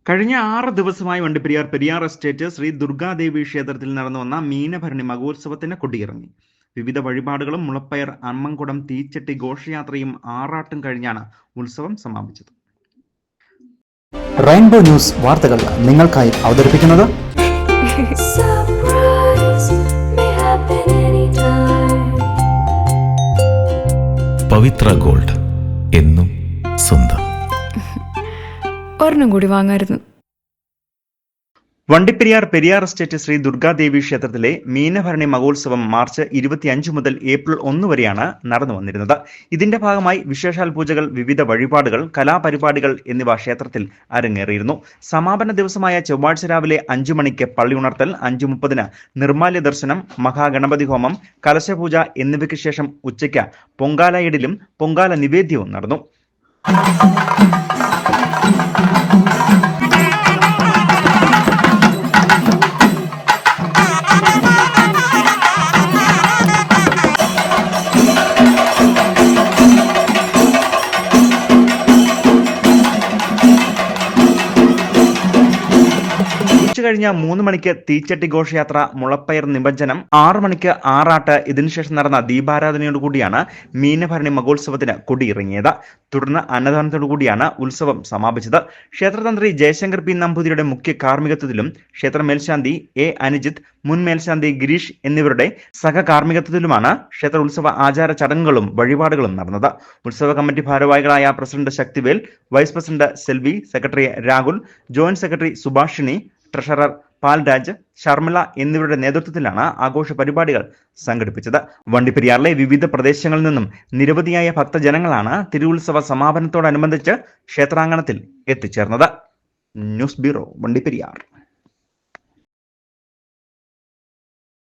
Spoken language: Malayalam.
കഴിഞ്ഞ 6 ദിവസമായി വണ്ടിപ്പെരിയാർ പെരിയാർ എസ്റ്റേറ്റ് ശ്രീ ദുർഗാദേവി ക്ഷേത്രത്തിൽ നടന്നുവന്ന മീനഭരണി മഹോത്സവത്തിന് കൊടിയിറങ്ങി. വിവിധ വഴിപാടുകളും മുളപ്പയർ അമ്മൻകുടം തീച്ചട്ടി ഘോഷയാത്രയും ആറാട്ടും കഴിഞ്ഞാണ് ഉത്സവം സമാപിച്ചത്. റെയിൻബോ ന്യൂസ് വാർത്തകൾ നിങ്ങൾക്കായി അവതരിപ്പിക്കുന്നത് പവിത്ര ഗോൾഡ്, എന്നും സ്വന്തം. ഒരെണ്ണം കൂടി വാങ്ങായിരുന്നു. വണ്ടിപ്പെരിയാർ പെരിയാർ എസ്റ്റേറ്റ് ശ്രീ ദുർഗാദേവി ക്ഷേത്രത്തിലെ മീനഭരണി മഹോത്സവം മാർച്ച് 25 മുതൽ ഏപ്രിൽ 1 വരെയാണ് നടന്നു വന്നിരുന്നത്. ഇതിന്റെ ഭാഗമായി വിശേഷാൽ പൂജകൾ, വിവിധ വഴിപാടുകൾ, കലാപരിപാടികൾ എന്നിവ ക്ഷേത്രത്തിൽ അരങ്ങേറിയിരുന്നു. സമാപന ദിവസമായ ചൊവ്വാഴ്ച രാവിലെ 5 മണിക്ക് പള്ളി ഉണർത്തൽ, 5:30 നിർമ്മാല്യ ദർശനം, മഹാഗണപതി ഹോമം, കലശപൂജ എന്നിവയ്ക്ക് ശേഷം ഉച്ചയ്ക്ക് പൊങ്കാലയിടലും പൊങ്കാല നിവേദ്യവും നടന്നു. കഴിഞ്ഞ 3 മണിക്ക് തീച്ചട്ടി ഘോഷയാത്ര, മുളപ്പയർ നിമജ്ജനം, 6 മണിക്ക് ആറാട്ട്, ഇതിനുശേഷം നടന്ന ദീപാരാധനയോടുകൂടിയാണ് മീനഭരണി മഹോത്സവത്തിന് കൊടിയിറങ്ങിയത്. തുടർന്ന് അന്നദാനത്തോടുകൂടിയാണ് ഉത്സവം സമാപിച്ചത്. ക്ഷേത്രതന്ത്രി ജയശങ്കർ പി നമ്പൂതിരിയുടെ മുഖ്യ കാർമ്മികത്വത്തിലും ക്ഷേത്ര മേൽശാന്തി എ അനുജിത്ത്, മുൻ മേൽശാന്തി ഗിരീഷ് എന്നിവരുടെ സഹകാർമ്മികത്വത്തിലുമാണ് ക്ഷേത്ര ഉത്സവ ആചാര ചടങ്ങുകളും വഴിപാടുകളും നടന്നത്. ഉത്സവ കമ്മിറ്റി ഭാരവാഹികളായ president Sakthivel, vice president Selvi, secretary Rahul, joint secretary Subhashini, treasurer Palraj, Sharmila എന്നിവരുടെ നേതൃത്വത്തിലാണ് ആഘോഷ പരിപാടികൾ സംഘടിപ്പിച്ചത്. വണ്ടിപ്പെരിയാറിലെ വിവിധ പ്രദേശങ്ങളിൽ നിന്നും നിരവധിയായ ഭക്തജനങ്ങളാണ് തിരുവുത്സവ സമാപനത്തോടനുബന്ധിച്ച് ക്ഷേത്രാങ്കണത്തിൽ എത്തിച്ചേർന്നത്. News bureau, Vandiperiyar.